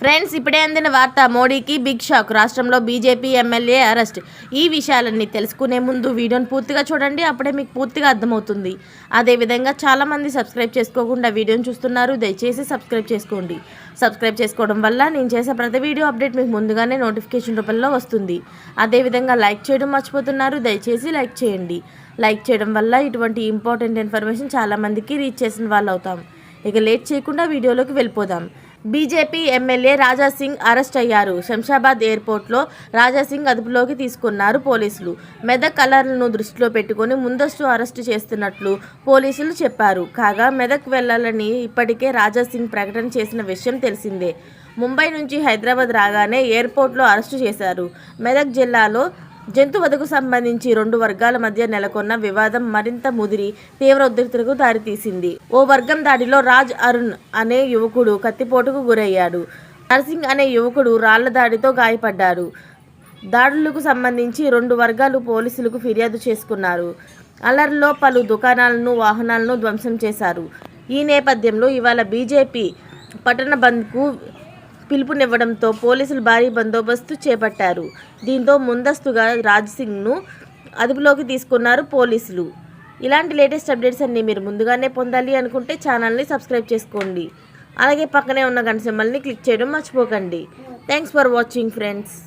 Friends, ఇప్పుడే అందిన వార్త. మోడీకి బిగ్ షాక్. రాష్ట్రంలో బీజేపీ ఎమ్మెల్యే అరెస్ట్. ఈ విషయాలన్నీ తెలుసుకునే ముందు వీడియోని పూర్తిగా చూడండి, అప్పుడే మీకు పూర్తిగా అర్థమవుతుంది. అదేవిధంగా చాలామంది సబ్స్క్రైబ్ చేసుకోకుండా వీడియోని చూస్తున్నారు, దయచేసి సబ్స్క్రైబ్ చేసుకోండి. సబ్స్క్రైబ్ చేసుకోవడం వల్ల నేను చేసే ప్రతి వీడియో అప్డేట్ మీకు ముందుగానే నోటిఫికేషన్ రూపంలో వస్తుంది. అదేవిధంగా లైక్ చేయడం మర్చిపోతున్నారు, దయచేసి లైక్ చేయండి. లైక్ చేయడం వల్ల ఇటువంటి ఇంపార్టెంట్ ఇన్ఫర్మేషన్ చాలామందికి రీచ్ చేసిన వాళ్ళు అవుతాం. ఇక లేట్ చేయకుండా వీడియోలోకి వెళ్ళిపోదాం. బీజేపీ ఎమ్మెల్యే రాజాసింగ్ అరెస్ట్ అయ్యారు. శంషాబాద్ ఎయిర్పోర్ట్లో రాజాసింగ్ అదుపులోకి తీసుకున్నారు పోలీసులు. మెదక్ అల్లర్లను దృష్టిలో పెట్టుకుని ముందస్తు అరెస్టు చేస్తున్నట్లు పోలీసులు చెప్పారు. కాగా మెదక్ వెళ్లాలని ఇప్పటికే రాజాసింగ్ ప్రకటన చేసిన విషయం తెలిసిందే. ముంబై నుంచి హైదరాబాద్ రాగానే ఎయిర్పోర్ట్లో అరెస్టు చేశారు. మెదక్ జిల్లాలో జంతువధకు సంబంధించి రెండు వర్గాల మధ్య నెలకొన్న వివాదం మరింత ముదిరి తీవ్ర ఉద్రిక్తతకు దారితీసింది. ఓ వర్గం దాడిలో రాజ్ అరుణ్ అనే యువకుడు కత్తిపోటుకు గురయ్యాడు. నర్సింగ్ అనే యువకుడు రాళ్ల దాడితో గాయపడ్డారు. దాడులకు సంబంధించి రెండు వర్గాలు పోలీసులకు ఫిర్యాదు చేసుకున్నారు. అల్లర్లో పలు దుకాణాలను, వాహనాలను ధ్వంసం చేశారు. ఈ నేపథ్యంలో ఇవాళ బీజేపీ పట్టణ బంద్కు పిలుపునివ్వడంతో పోలీసులు భారీ బందోబస్తు చేపట్టారు. దీంతో ముందస్తుగా రాజ్సింగ్ను అదుపులోకి తీసుకున్నారు పోలీసులు. ఇలాంటి లేటెస్ట్ అప్డేట్స్ అన్నీ మీరు ముందుగానే పొందాలి అనుకుంటే ఛానల్ని సబ్స్క్రైబ్ చేసుకోండి. అలాగే పక్కనే ఉన్న గంట సింబల్ని క్లిక్ చేయడం మర్చిపోకండి. Thanks for watching friends.